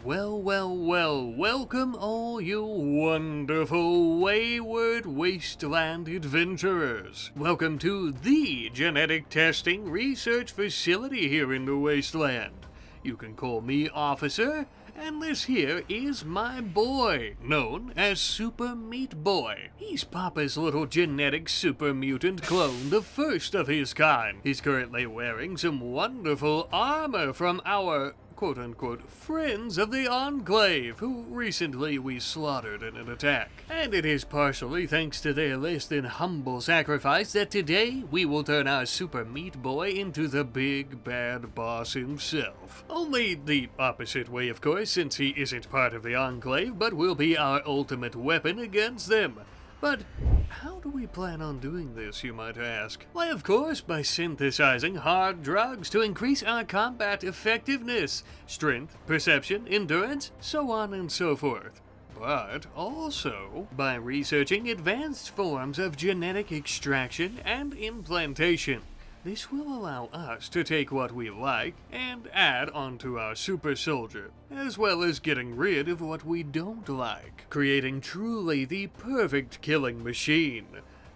Well, welcome all you wonderful wayward wasteland adventurers. Welcome to the genetic testing research facility here in the wasteland. You can call me Officer, and this here is my boy, known as Super Meat Boy. He's Papa's little genetic super mutant clone, the first of his kind. He's currently wearing some wonderful armor from our quote-unquote friends of the Enclave, who recently we slaughtered in an attack. And it is partially thanks to their less than humble sacrifice that today we will turn our Super Meat Boy into the big bad boss himself. Only the opposite way, of course, since he isn't part of the Enclave, but will be our ultimate weapon against them. But how do we plan on doing this, you might ask? Why, of course, by synthesizing hard drugs to increase our combat effectiveness, strength, perception, endurance, so on and so forth. But also by researching advanced forms of genetic extraction and implantation. This will allow us to take what we like and add onto our super soldier, as well as getting rid of what we don't like, creating truly the perfect killing machine.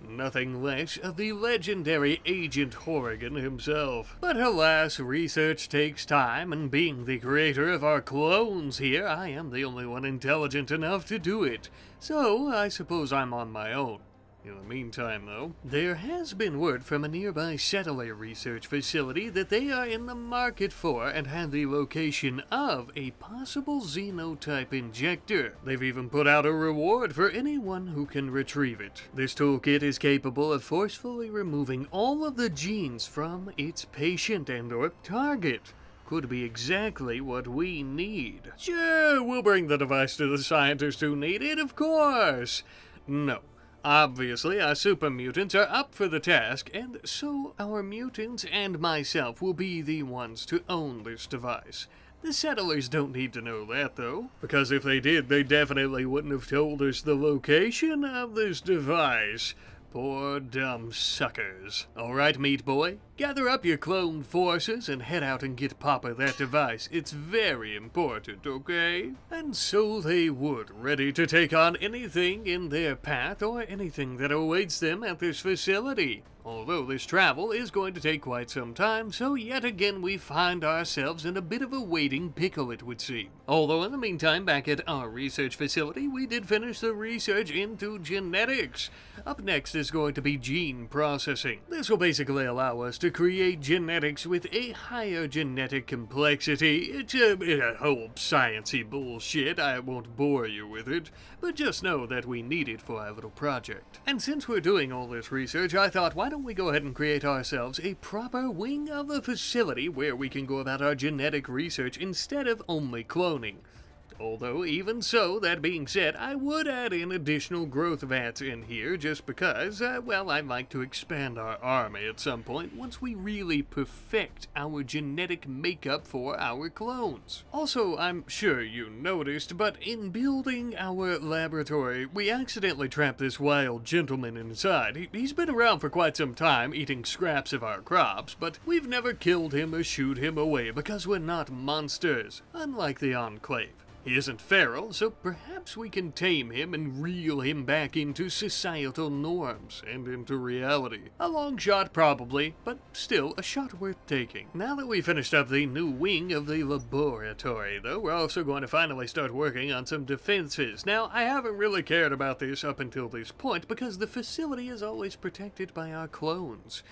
Nothing less of the legendary Agent Horrigan himself. But alas, research takes time, and being the creator of our clones here, I am the only one intelligent enough to do it. So I suppose I'm on my own. In the meantime, though, there has been word from a nearby satellite research facility that they are in the market for and have the location of a possible xenotype injector. They've even put out a reward for anyone who can retrieve it. This toolkit is capable of forcefully removing all of the genes from its patient and/or target. Could be exactly what we need. Sure, we'll bring the device to the scientists who need it, of course. No. Obviously, our super mutants are up for the task, and so our mutants and myself will be the ones to own this device. The settlers don't need to know that, though, because if they did, they definitely wouldn't have told us the location of this device. Poor dumb suckers. Alright, Meat Boy, gather up your clone forces and head out and get Papa that device. It's very important, okay? And so they would, ready to take on anything in their path or anything that awaits them at this facility. Although this travel is going to take quite some time, so yet again we find ourselves in a bit of a waiting pickle, it would seem. Although in the meantime, back at our research facility, we did finish the research into genetics. Up next is going to be gene processing. This will basically allow us to create genetics with a higher genetic complexity. It's a whole sciencey bullshit, I won't bore you with it, but just know that we need it for our little project. And since we're doing all this research, I thought, why don't we go ahead and create ourselves a proper wing of the facility where we can go about our genetic research instead of only cloning. Although, even so, that being said, I would add in additional growth vats in here just because, well, I'd like to expand our army at some point once we really perfect our genetic makeup for our clones. Also, I'm sure you noticed, but in building our laboratory, we accidentally trapped this wild gentleman inside. He's been around for quite some time, eating scraps of our crops, but we've never killed him or shooed him away because we're not monsters, unlike the Enclave. He isn't feral, so perhaps we can tame him and reel him back into societal norms and into reality. A long shot probably, but still a shot worth taking. Now that we've finished up the new wing of the laboratory, though, we're also going to finally start working on some defenses. Now, I haven't really cared about this up until this point because the facility is always protected by our clones.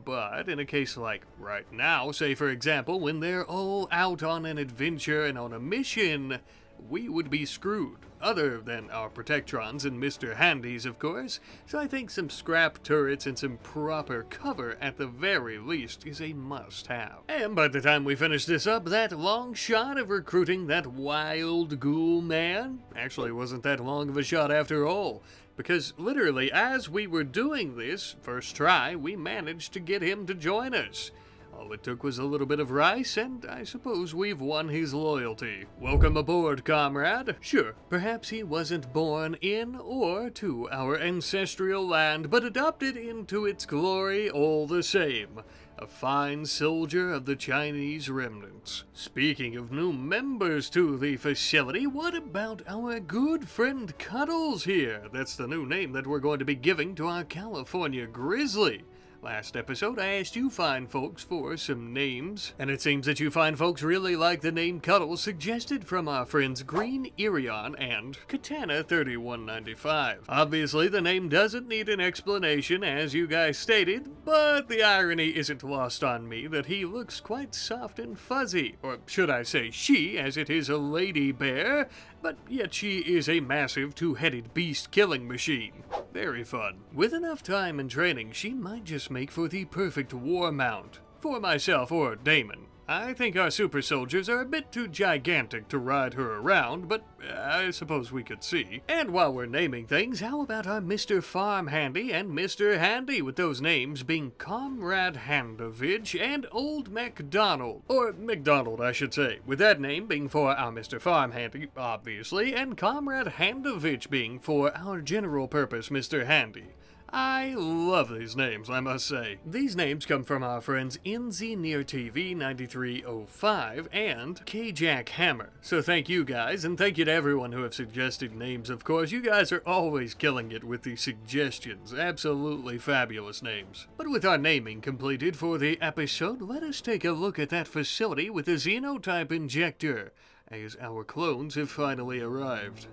But in a case like right now, say for example, when they're all out on an adventure and on a mission, we would be screwed. Other than our Protectrons and Mr. Handies, of course. So I think some scrap turrets and some proper cover at the very least is a must-have. And by the time we finish this up, that long shot of recruiting that wild ghoul man actually wasn't that long of a shot after all. Because literally, as we were doing this, first try, we managed to get him to join us. All it took was a little bit of rice, and I suppose we've won his loyalty. Welcome aboard, comrade. Sure, perhaps he wasn't born in or to our ancestral land, but adopted into its glory all the same. a fine soldier of the Chinese remnants. Speaking of new members to the facility, what about our good friend Cuddles here? That's the new name that we're going to be giving to our California Grizzly. Last episode, I asked you fine folks for some names, and it seems that you fine folks really like the name Cuddles suggested from our friends Green Irion and Katana3195. Obviously, the name doesn't need an explanation, as you guys stated, but the irony isn't lost on me that he looks quite soft and fuzzy, or should I say she, as it is a lady bear, but yet she is a massive two-headed beast-killing machine. Very fun. With enough time and training, she might just make for the perfect war mount. For myself or Damon. I think our super soldiers are a bit too gigantic to ride her around, but I suppose we could see. And while we're naming things, how about our Mr. Farm Handy and Mr. Handy, with those names being Comrade Handovich and Old MacDonald. Or McDonald, I should say, with that name being for our Mr. Farm Handy, obviously, and Comrade Handovich being for our general purpose Mr. Handy. I love these names, I must say. These names come from our friends NZNearTV9305 and K-Jack Hammer. So thank you guys, and thank you to everyone who have suggested names, of course. You guys are always killing it with the suggestions. Absolutely fabulous names. But with our naming completed for the episode, let us take a look at that facility with the Xenotype Injector, as our clones have finally arrived.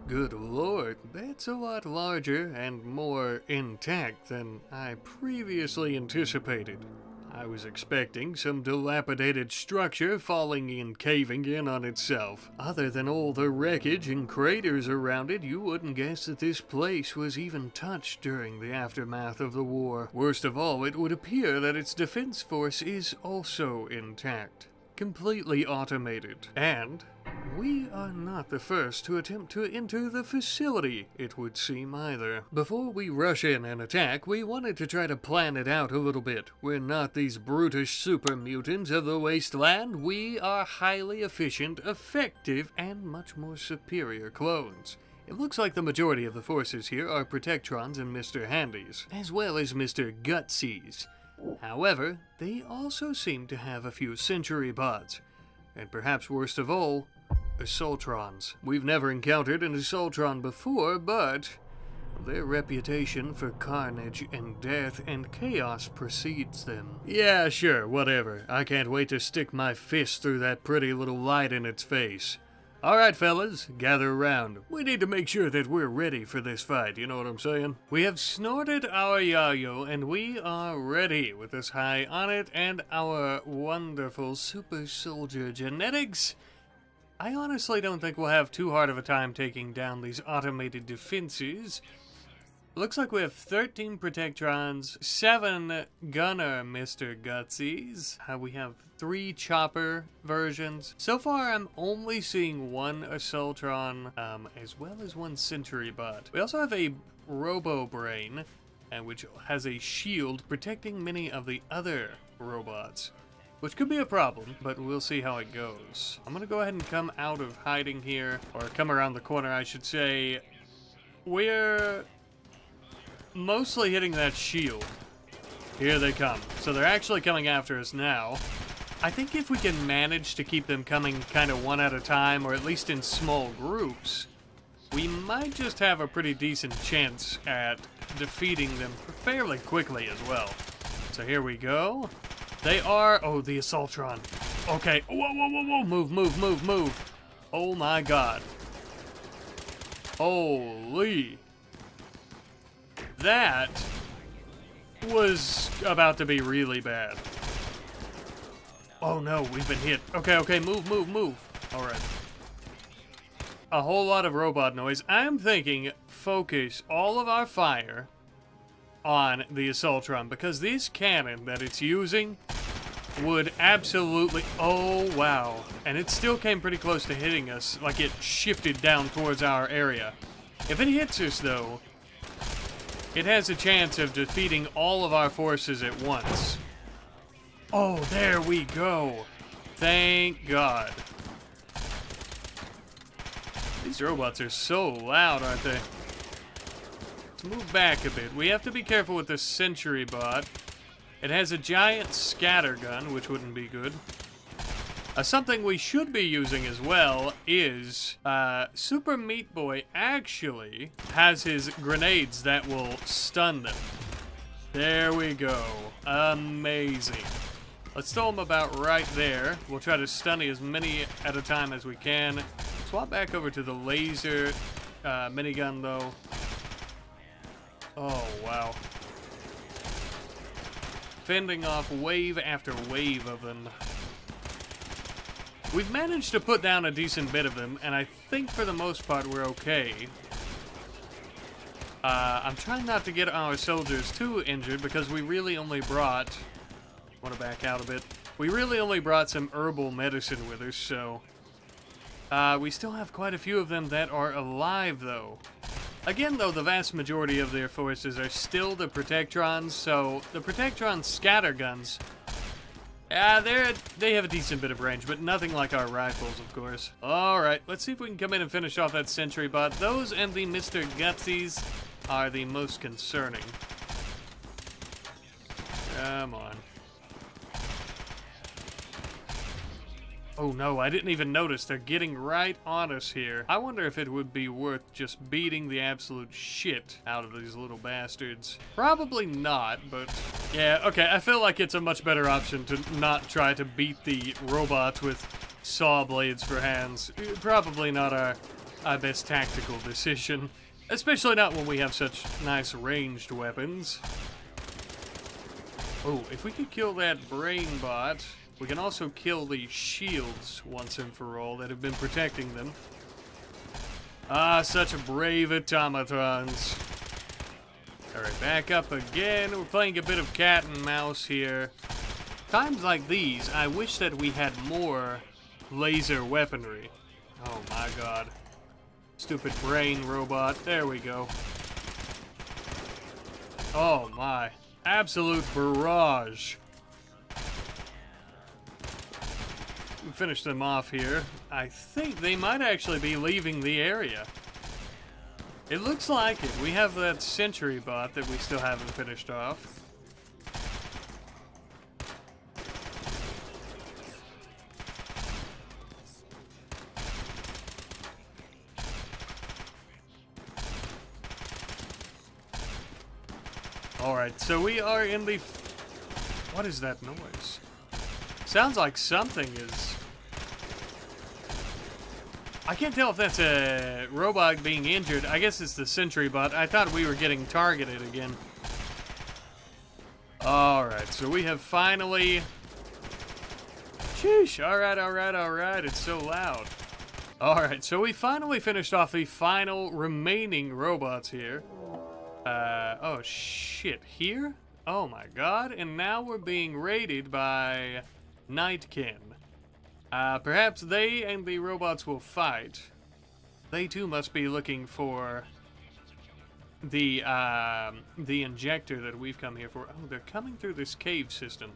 Good lord, that's a lot larger and more intact than I previously anticipated. I was expecting some dilapidated structure falling and caving in on itself. Other than all the wreckage and craters around it, you wouldn't guess that this place was even touched during the aftermath of the war. Worst of all, it would appear that its defense force is also intact. Completely automated. And we are not the first to attempt to enter the facility, it would seem, either. Before we rush in and attack, we wanted to try to plan it out a little bit. We're not these brutish super mutants of the wasteland. We are highly efficient, effective, and much more superior clones. It looks like the majority of the forces here are Protectrons and Mr. Handys, as well as Mr. Gutsies. However, they also seem to have a few Sentry bots, and perhaps worst of all, Assaultrons. We've never encountered an Assaultron before, but their reputation for carnage and death and chaos precedes them. Yeah, sure, whatever. I can't wait to stick my fist through that pretty little light in its face. Alright fellas, gather around. We need to make sure that we're ready for this fight, you know what I'm saying? We have snorted our yayo and we are ready with this high on it and our wonderful super soldier genetics. I honestly don't think we'll have too hard of a time taking down these automated defenses. Looks like we have 13 Protectrons, 7 Gunner Mr. Gutsies. We have 3 Chopper versions. So far, I'm only seeing 1 Assaultron, as well as 1 Sentry bot. We also have a Robo Brain, which has a shield protecting many of the other robots, which could be a problem, but we'll see how it goes. I'm gonna go ahead and come out of hiding here, or come around the corner, I should say. We're mostly hitting that shield. Here they come. So they're actually coming after us now. I think if we can manage to keep them coming kind of one at a time, or at least in small groups, we might just have a pretty decent chance at defeating them fairly quickly as well. So here we go. They are... oh, the Assaultron. Okay. Whoa, whoa, whoa, whoa. Move, move, move, move. Oh my god. Holy. That was about to be really bad. Oh no, we've been hit. Okay, okay, move, move, move. Alright. A whole lot of robot noise. I'm thinking focus all of our fire on the Assaultron, because this cannon that it's using would absolutely... oh, wow. And it still came pretty close to hitting us, like it shifted down towards our area. If it hits us, though, it has a chance of defeating all of our forces at once. Oh, there we go. Thank God. These robots are so loud, aren't they? Let's move back a bit. We have to be careful with this Sentry bot. It has a giant scatter gun, which wouldn't be good. Something we should be using as well is Super Meat Boy actually has his grenades that will stun them. There we go. Amazing. Let's throw them about right there. We'll try to stun as many at a time as we can. Swap back over to the laser minigun, though. Oh, wow. Fending off wave after wave of them. We've managed to put down a decent bit of them, and I think for the most part we're okay. I'm trying not to get our soldiers too injured because we really only brought... want to back out a bit. We really only brought some herbal medicine with us, so... we still have quite a few of them that are alive, though. Again, though, the vast majority of their forces are still the Protectrons, so the Protectron scatter guns... they have a decent bit of range, but nothing like our rifles, of course. Alright, let's see if we can come in and finish off that sentry bot. Those and the Mr. Gutsies are the most concerning. Come on. Oh no, I didn't even notice. They're getting right on us here. I wonder if it would be worth just beating the absolute shit out of these little bastards. Probably not, but... yeah, okay, I feel like it's a much better option to not try to beat the robots with saw blades for hands. Probably not our best tactical decision. Especially not when we have such nice ranged weapons. Oh, if we could kill that brain bot... we can also kill the shields once and for all that have been protecting them. Ah, such brave automatons. Alright, back up again. We're playing a bit of cat and mouse here. Times like these, I wish that we had more laser weaponry. Oh my god. Stupid brain robot. There we go. Oh my. Absolute barrage. Finish them off here. I think they might actually be leaving the area. It looks like it. We have that sentry bot that we still haven't finished off. Alright, so we are in the... what is that noise? Sounds like something is... I can't tell if that's a robot being injured. I guess it's the sentry bot. I thought we were getting targeted again. Alright, so we have finally... sheesh, alright, it's so loud. Alright, so we finally finished off the final remaining robots here. Oh shit, here? Oh my god, and now we're being raided by Nightkin. Perhaps they and the robots will fight. They too must be looking for the injector that we've come here for. Oh, they're coming through this cave system.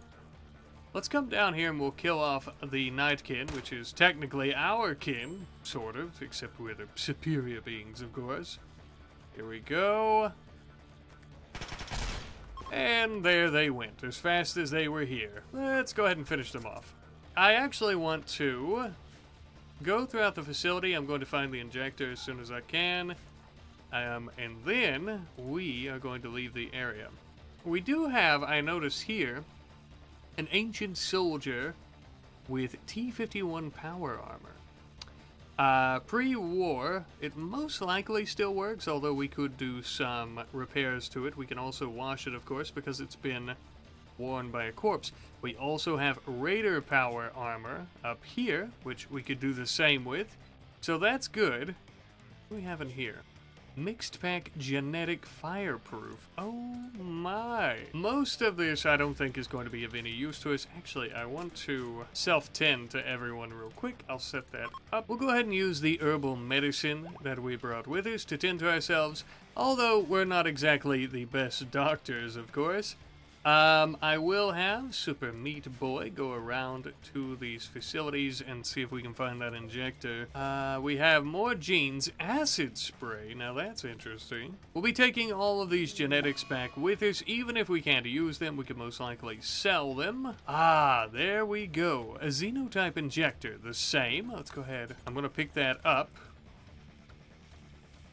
Let's come down here and we'll kill off the Nightkin, which is technically our kin, sort of, except we're the superior beings, of course. Here we go. And there they went, as fast as they were here. Let's go ahead and finish them off. I actually want to go throughout the facility. I'm going to find the injector as soon as I can. And then we are going to leave the area. We do have, I notice here, an ancient soldier with T-51 power armor. Pre-war, it most likely still works, although we could do some repairs to it. We can also wash it, of course, because it's been worn by a corpse. We also have Raider power armor up here, which we could do the same with. So that's good. What do we have in here? Mixed pack genetic fireproof. Oh my. Most of this I don't think is going to be of any use to us. Actually, I want to self-tend to everyone real quick. I'll set that up. We'll go ahead and use the herbal medicine that we brought with us to tend to ourselves. Although we're not exactly the best doctors, of course. I will have Super Meat Boy go around to these facilities and see if we can find that injector. We have more genes, acid spray. Now that's interesting. We'll be taking all of these genetics back with us. Even if we can't use them, we can most likely sell them. Ah, there we go. A xenotype injector, the same. Let's go ahead. I'm going to pick that up.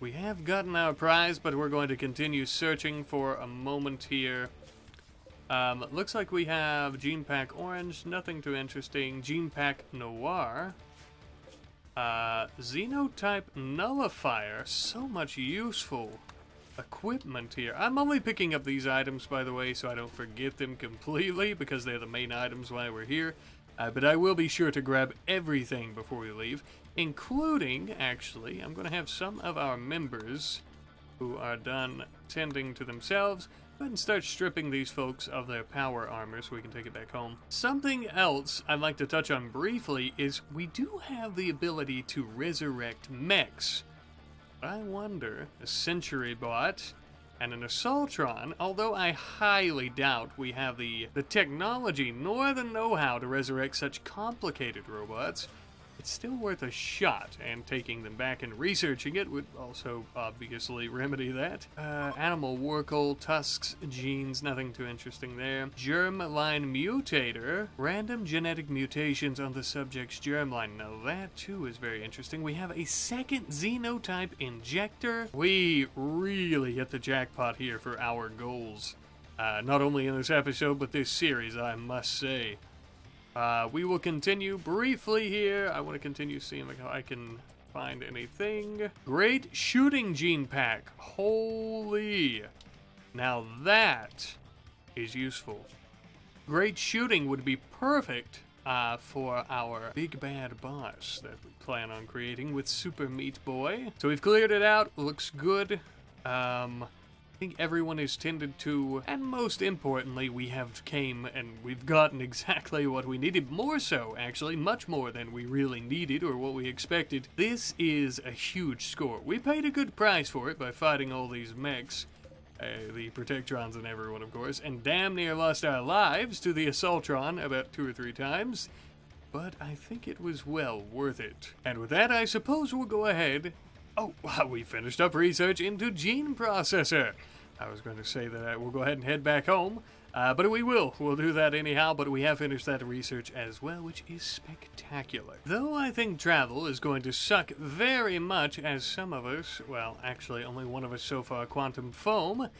We have gotten our prize, but we're going to continue searching for a moment here. Looks like we have Gene Pack Orange, nothing too interesting. Gene Pack Noir. Xenotype Nullifier, so much useful equipment here. I'm only picking up these items, by the way, so I don't forget them completely, because they're the main items while we're here. But I will be sure to grab everything before we leave, including, actually, I'm going to have some of our members who are done tending to themselves go ahead and start stripping these folks of their power armor so we can take it back home. Something else I'd like to touch on briefly is we do have the ability to resurrect mechs. I wonder, a Century Bot and an Assaultron, although I highly doubt we have the technology nor the know-how to resurrect such complicated robots, it's still worth a shot, and taking them back and researching it would also obviously remedy that. Animal Warcoal, Tusks, Genes, nothing too interesting there. Germline Mutator, random genetic mutations on the subject's germline. Now that too is very interesting. We have a second xenotype injector. We really hit the jackpot here for our goals. Not only in this episode, but this series, I must say. We will continue briefly here. I want to continue seeing how I can find anything. Great Shooting Gene Pack. Holy. Now that is useful. Great Shooting would be perfect for our big bad boss that we plan on creating with Super Meat Boy. So we've cleared it out. Looks good. I think everyone is tended to, and most importantly, we have came and we've gotten exactly what we needed. More so, actually, much more than we really needed or what we expected. This is a huge score. We paid a good price for it by fighting all these mechs, the Protectrons and everyone, of course, and damn near lost our lives to the Assaultron about 2 or 3 times. But I think it was well worth it. And with that, I suppose we'll go ahead. Oh, we finished up research into Gene Processor. I was going to say that we'll go ahead and head back home, but we will. We'll do that anyhow, but we have finished that research as well, which is spectacular. Though I think travel is going to suck very much, as some of us, well, actually only one of us so far, Quantum Foam,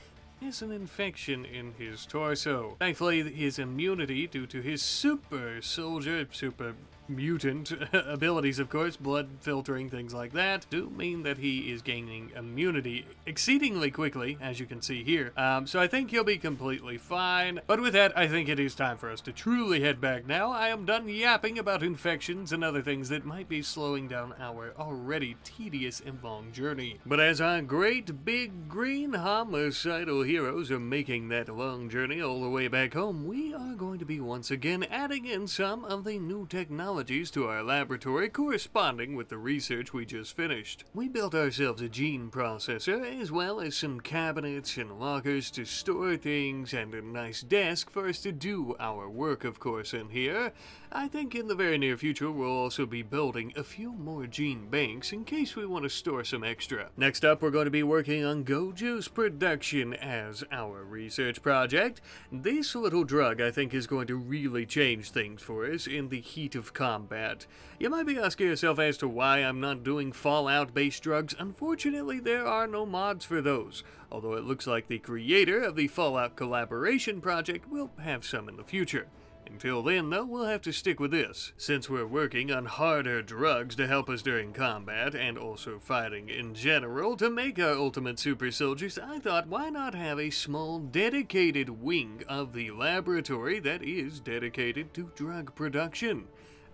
has an infection in his torso. Thankfully, his immunity, due to his super soldier, super mutant abilities, of course, blood filtering, things like that, do mean that he is gaining immunity exceedingly quickly, as you can see here. So I think he'll be completely fine. But with that, I think it is time for us to truly head back now. I am done yapping about infections and other things that might be slowing down our already tedious and long journey. But as our great big green homicidal heroes are making that long journey all the way back home, we are going to be once again adding in some of the new technology to our laboratory corresponding with the research we just finished. We built ourselves a gene processor, as well as some cabinets and lockers to store things, and a nice desk for us to do our work, of course, in here. I think in the very near future we'll also be building a few more gene banks in case we want to store some extra. Next up, we're going to be working on Gojo's production as our research project. This little drug, I think, is going to really change things for us in the heat of combat. You might be asking yourself as to why I'm not doing Fallout-based drugs. Unfortunately, there are no mods for those, although it looks like the creator of the Fallout collaboration project will have some in the future. Until then, though, we'll have to stick with this. Since we're working on harder drugs to help us during combat, and also fighting in general, to make our ultimate super soldiers, I thought, why not have a small, dedicated wing of the laboratory that is dedicated to drug production?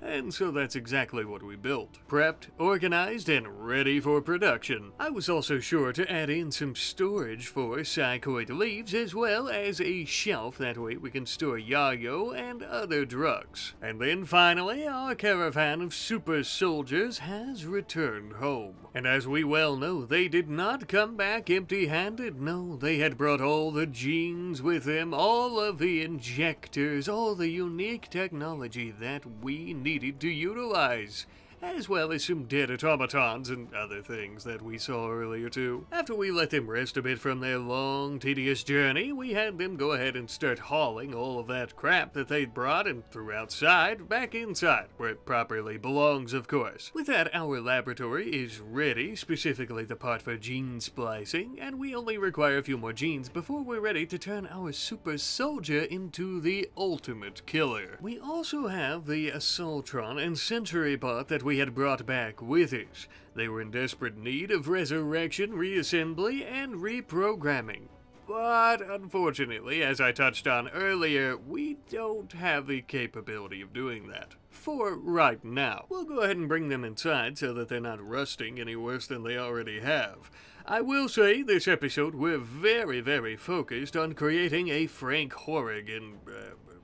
And so that's exactly what we built. Prepped, organized, and ready for production. I was also sure to add in some storage for psychoid leaves as well as a shelf, that way we can store yayo and other drugs. And then finally, our caravan of super soldiers has returned home. And as we well know, they did not come back empty-handed. No, they had brought all the genes with them, all of the injectors, all the unique technology that we needed to utilize, as well as some dead automatons and other things that we saw earlier too. After we let them rest a bit from their long, tedious journey, we had them go ahead and start hauling all of that crap that they'd brought and threw outside, back inside, where it properly belongs, of course. With that, our laboratory is ready, specifically the part for gene splicing, and we only require a few more genes before we're ready to turn our super soldier into the ultimate killer. We also have the Assaultron and Century bot that we had brought back with it. They were in desperate need of resurrection, reassembly, and reprogramming. But unfortunately, as I touched on earlier, we don't have the capability of doing that. For right now. We'll go ahead and bring them inside so that they're not rusting any worse than they already have. I will say, this episode, we're very focused on creating a Frank Horrigan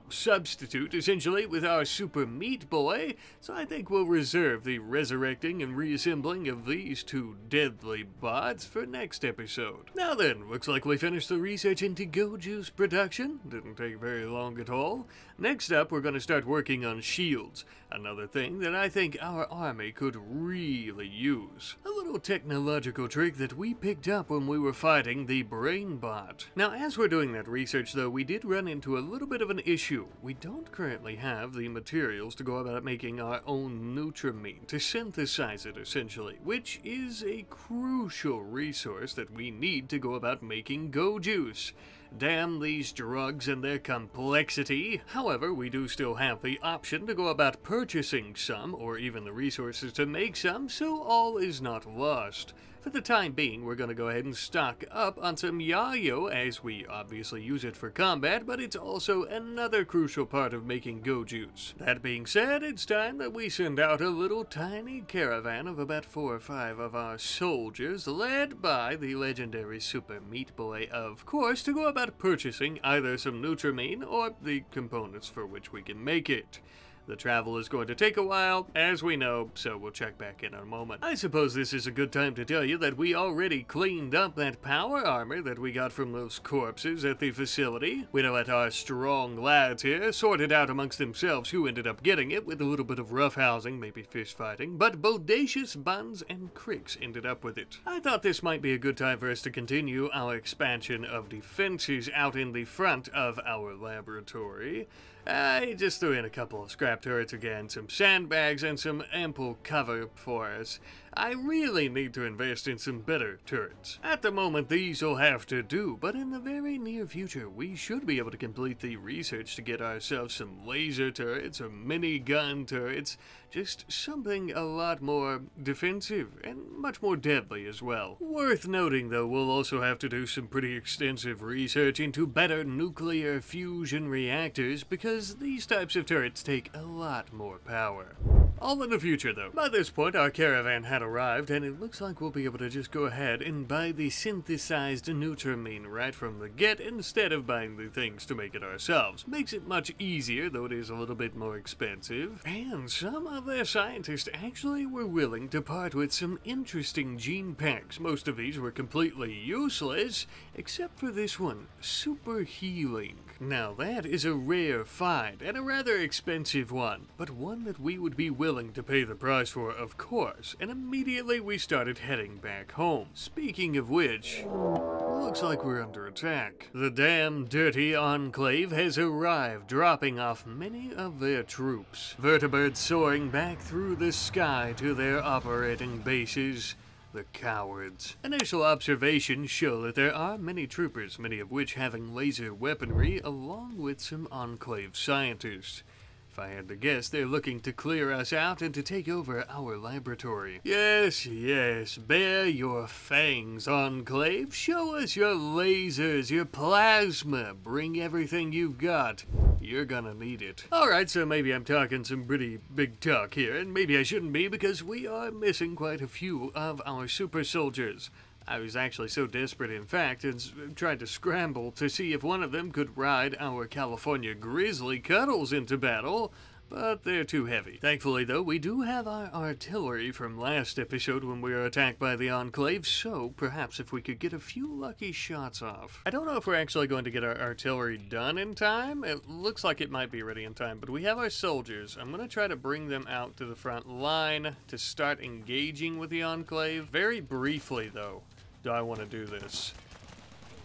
substitute, essentially, with our Super Meat Boy, so I think we'll reserve the resurrecting and reassembling of these two deadly bots for next episode. Now then, looks like we finished the research into Go Juice production. Didn't take very long at all. Next up, we're going to start working on shields, another thing that I think our army could really use. A little technological trick that we picked up when we were fighting the Brain Bot. Now, as we're doing that research, though, we did run into a little bit of an issue. We don't currently have the materials to go about making our own Nutramine, to synthesize it, essentially, which is a crucial resource that we need to go about making Go Juice. Damn these drugs and their complexity. However, we do still have the option to go about purchasing some, or even the resources to make some, so all is not lost. For the time being, we're going to go ahead and stock up on some yayo, as we obviously use it for combat, but it's also another crucial part of making Go Juice. That being said, it's time that we send out a little tiny caravan of about 4 or 5 of our soldiers, led by the legendary Super Meat Boy, of course, to go about purchasing either some Nutramine or the components for which we can make it. The travel is going to take a while, as we know, so we'll check back in a moment. I suppose this is a good time to tell you that we already cleaned up that power armor that we got from those corpses at the facility. We know that our strong lads here sorted out amongst themselves who ended up getting it, with a little bit of roughhousing, maybe fist fighting, but Bodacious Buns and Cricks ended up with it. I thought this might be a good time for us to continue our expansion of defenses out in the front of our laboratory. I just threw in a couple of scrap turrets again, some sandbags, and some ample cover for us. I really need to invest in some better turrets. At the moment, these will have to do, but in the very near future, we should be able to complete the research to get ourselves some laser turrets or mini-gun turrets, just something a lot more defensive and much more deadly as well. Worth noting, though, we'll also have to do some pretty extensive research into better nuclear fusion reactors, because these types of turrets take a lot more power. All in the future, though. By this point, our caravan had arrived, and it looks like we'll be able to just go ahead and buy the synthesized Nutramine right from the get, instead of buying the things to make it ourselves. Makes it much easier, though it is a little bit more expensive. And some of their scientists actually were willing to part with some interesting gene packs. Most of these were completely useless, except for this one, Super Healing. Now that is a rare find, and a rather expensive one, but one that we would be willing to pay the price for, of course, and immediately we started heading back home. Speaking of which, looks like we're under attack. The damn dirty Enclave has arrived, dropping off many of their troops. Vertibirds soaring back through the sky to their operating bases. The cowards. Initial observations show that there are many troopers, many of which having laser weaponry, along with some Enclave scientists. If I had to guess, they're looking to clear us out and to take over our laboratory. Yes, yes, bare your fangs, Enclave. Show us your lasers, your plasma. Bring everything you've got. You're gonna need it. Alright, so maybe I'm talking some pretty big talk here, and maybe I shouldn't be because we are missing quite a few of our super soldiers. I was actually so desperate, in fact, and tried to scramble to see if one of them could ride our California Grizzly Cuddles into battle, but they're too heavy. Thankfully, though, we do have our artillery from last episode when we were attacked by the Enclave, so perhaps if we could get a few lucky shots off. I don't know if we're actually going to get our artillery done in time. It looks like it might be ready in time, but we have our soldiers. I'm going to try to bring them out to the front line to start engaging with the Enclave. Very briefly, though, do I want to do this.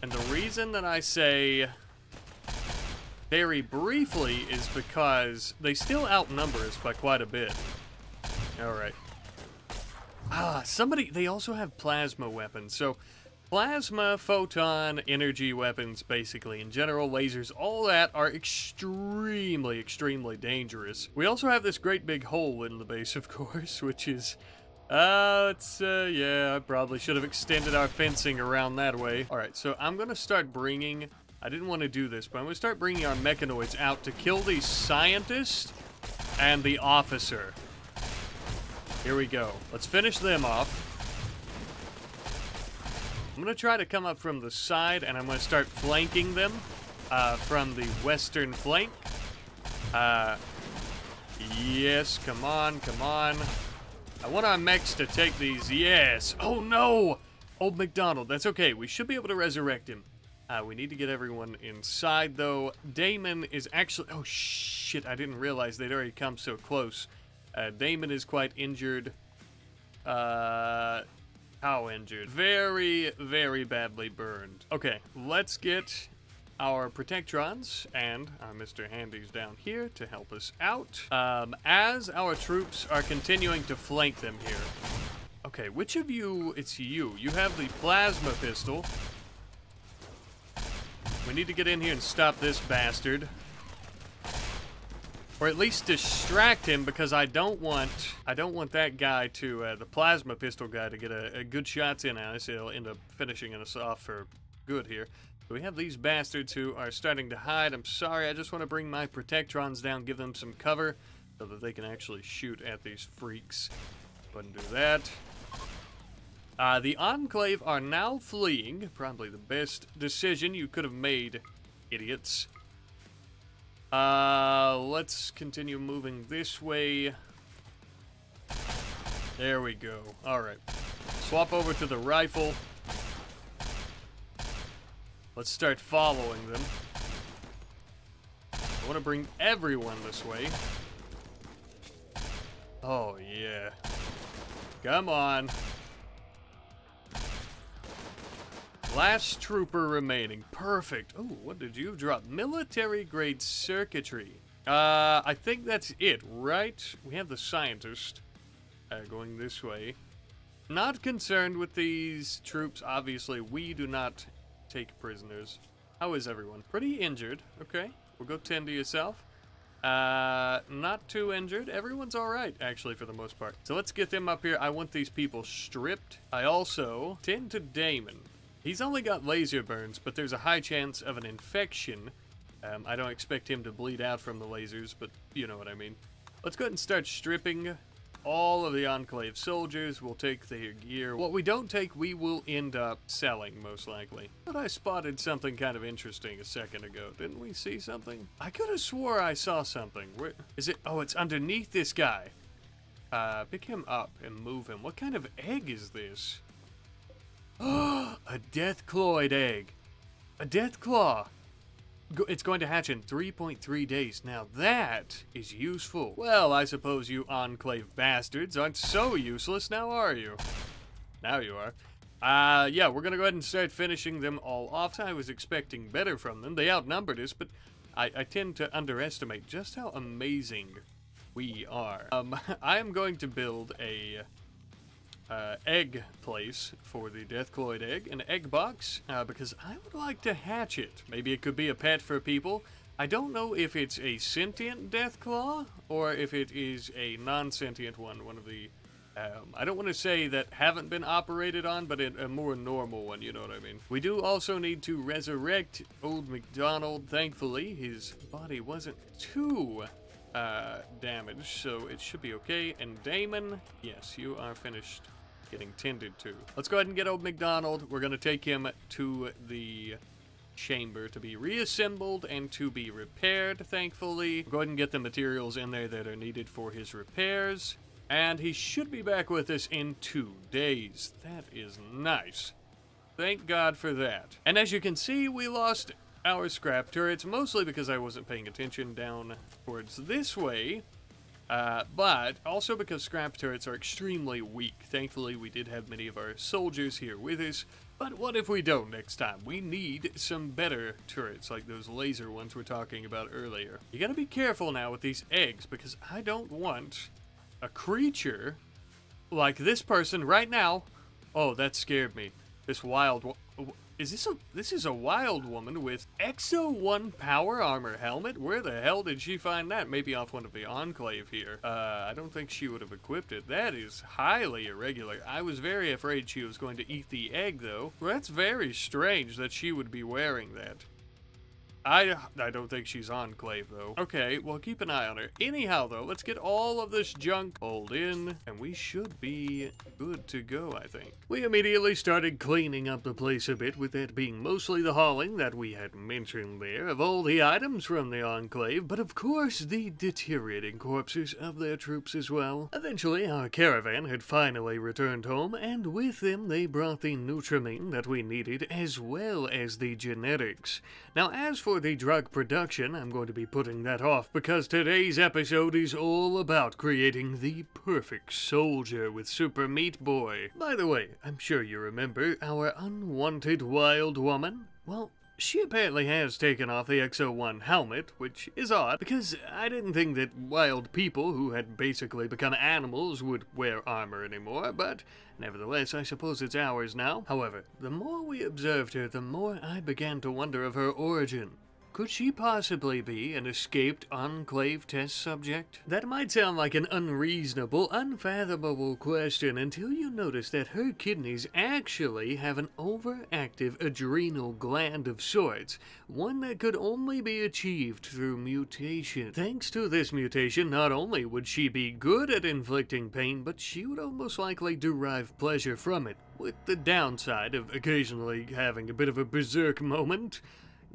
And the reason that I say very briefly is because they still outnumber us by quite a bit. Alright. They also have plasma weapons. So, plasma, photon, energy weapons, basically, in general, lasers, all that are extremely, extremely dangerous. We also have this great big hole in the base, of course, which is... yeah, I probably should have extended our fencing around that way. Alright, so I'm gonna start bringing... I didn't want to do this, but I'm going to start bringing our mechanoids out to kill the scientist and the officer. Here we go. Let's finish them off. I'm going to try to come up from the side, and I'm going to start flanking them from the western flank. Yes, come on, come on. I want our mechs to take these. Yes. Oh, no! Old McDonald. That's okay. We should be able to resurrect him. We need to get everyone inside, though. Damon is actually... Oh, shit, I didn't realize they'd already come so close. Damon is quite injured. How injured? Very, very badly burned. Okay, let's get our Protectrons and Mr. Handy's down here to help us out. As our troops are continuing to flank them here. Okay, which of you... It's you. You have the plasma pistol. We need to get in here and stop this bastard. Or at least distract him, because I don't want that guy to, the plasma pistol guy to get a good shots in on us. He'll end up finishing us off for good here. But we have these bastards who are starting to hide. I'm sorry, I just want to bring my Protectrons down, give them some cover, so that they can actually shoot at these freaks. Go ahead and do that. The Enclave are now fleeing. Probably the best decision you could have made, idiots. Let's continue moving this way. There we go. Alright. Swap over to the rifle. Let's start following them. I want to bring everyone this way. Oh, yeah. Come on. Last trooper remaining. Perfect. Oh, what did you drop? Military-grade circuitry. I think that's it, right? We have the scientist going this way. Not concerned with these troops, obviously. We do not take prisoners. How is everyone? Pretty injured. Okay, we'll go tend to yourself. Not too injured. Everyone's alright, actually, for the most part. So let's get them up here. I want these people stripped. I also tend to Damon. He's only got laser burns, but there's a high chance of an infection. I don't expect him to bleed out from the lasers, but you know what I mean. Let's go ahead and start stripping all of the Enclave soldiers. We'll take their gear. What we don't take, we will end up selling, most likely. But I spotted something kind of interesting a second ago. Didn't we see something? I could have swore I saw something. Where is it? Oh, it's underneath this guy. Pick him up and move him. What kind of egg is this? A Deathclawed egg. A Deathclaw. It's going to hatch in 3.3 days. Now that is useful. Well, I suppose you Enclave bastards aren't so useless now, are you? Now you are. Yeah, we're gonna go ahead and start finishing them all off. I was expecting better from them. They outnumbered us, but I tend to underestimate just how amazing we are. I am going to build a egg place for the Deathclawed egg, an egg box, because I would like to hatch it. Maybe it could be a pet for people. I don't know if it's a sentient Deathclaw or if it is a non-sentient one. One of the, I don't want to say that haven't been operated on, but a more normal one, you know what I mean. We do also need to resurrect Old MacDonald. Thankfully, his body wasn't too damaged, so it should be okay. And Damon, yes, you are finished getting tended to. Let's go ahead and get Old MacDonald. We're going to take him to the chamber to be reassembled and to be repaired, thankfully. Go ahead and get the materials in there that are needed for his repairs. And he should be back with us in 2 days. That is nice. Thank God for that. And as you can see, we lost our scrap turrets, mostly because I wasn't paying attention down towards this way. But also because scrap turrets are extremely weak. Thankfully, we did have many of our soldiers here with us. But what if we don't next time? We need some better turrets, like those laser ones we're talking about earlier. You gotta be careful now with these eggs, because I don't want a creature like this person right now. Oh, that scared me. This wild... This is a wild woman with Exo 1 power armor helmet? Where the hell did she find that? Maybe off one of the Enclave here. I don't think she would have equipped it. That is highly irregular. I was very afraid she was going to eat the egg, though. Well, that's very strange that she would be wearing that. I don't think she's Enclave, though. Okay, well, keep an eye on her. Anyhow, though, let's get all of this junk pulled in, and we should be good to go, I think. We immediately started cleaning up the place a bit, with that being mostly the hauling that we had mentioned there, of all the items from the Enclave, but of course the deteriorating corpses of their troops as well. Eventually, our caravan had finally returned home, and with them they brought the Nutrimine that we needed, as well as the genetics. Now, as for the drug production, I'm going to be putting that off because today's episode is all about creating the perfect soldier with Super Meat Boy. By the way, I'm sure you remember our unwanted wild woman? Well, she apparently has taken off the Exo 1 helmet, which is odd, because I didn't think that wild people who had basically become animals would wear armor anymore, but nevertheless, I suppose it's ours now. However, the more we observed her, the more I began to wonder of her origin. Could she possibly be an escaped Enclave test subject? That might sound like an unreasonable, unfathomable question until you notice that her kidneys actually have an overactive adrenal gland of sorts, one that could only be achieved through mutation. Thanks to this mutation, not only would she be good at inflicting pain, but she would almost likely derive pleasure from it, with the downside of occasionally having a bit of a berserk moment.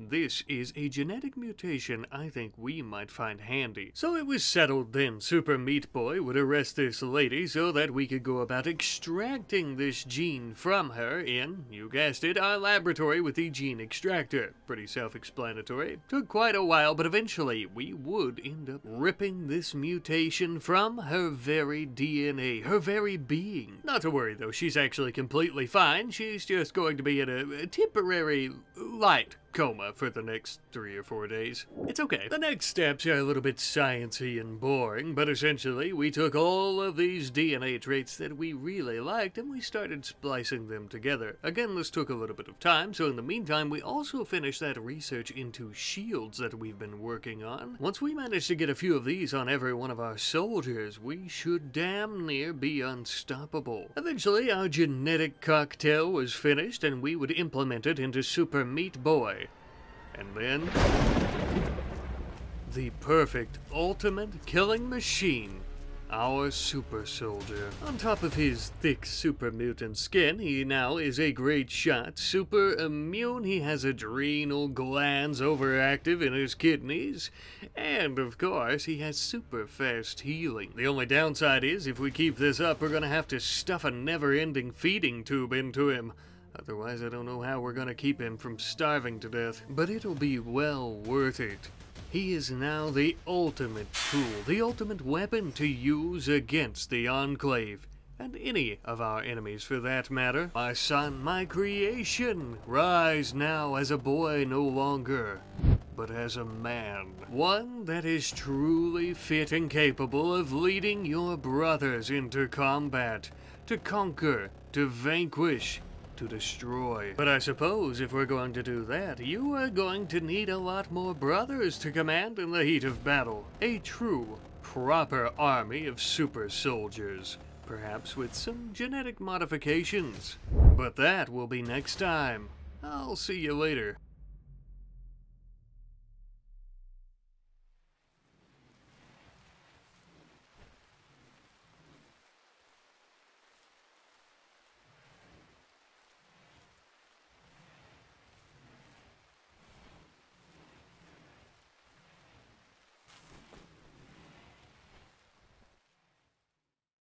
This is a genetic mutation I think we might find handy. So it was settled then Super Meat Boy would arrest this lady so that we could go about extracting this gene from her in, you guessed it, our laboratory with the gene extractor. Pretty self-explanatory. Took quite a while, but eventually we would end up ripping this mutation from her very DNA, her very being. Not to worry though, she's actually completely fine. She's just going to be in a temporary light coma for the next 3 or 4 days. It's okay. The next steps are a little bit sciencey and boring, but essentially we took all of these DNA traits that we really liked and we started splicing them together. Again, this took a little bit of time, so in the meantime we also finished that research into shields that we've been working on. Once we managed to get a few of these on every one of our soldiers, we should damn near be unstoppable. Eventually, our genetic cocktail was finished and we would implement it into Super Meat Boy. And then, the perfect ultimate killing machine, our super soldier. On top of his thick super mutant skin, he now is a great shot, super immune, he has adrenal glands overactive in his kidneys, and of course he has super fast healing. The only downside is, if we keep this up, we're gonna have to stuff a never-ending feeding tube into him. Otherwise, I don't know how we're gonna keep him from starving to death. But it'll be well worth it. He is now the ultimate tool, the ultimate weapon to use against the Enclave. And any of our enemies for that matter. My son, my creation, rise now as a boy no longer, but as a man. One that is truly fit and capable of leading your brothers into combat, to conquer, to vanquish, to destroy. But I suppose if we're going to do that, you are going to need a lot more brothers to command in the heat of battle. A true, proper army of super soldiers. Perhaps with some genetic modifications. But that will be next time. I'll see you later.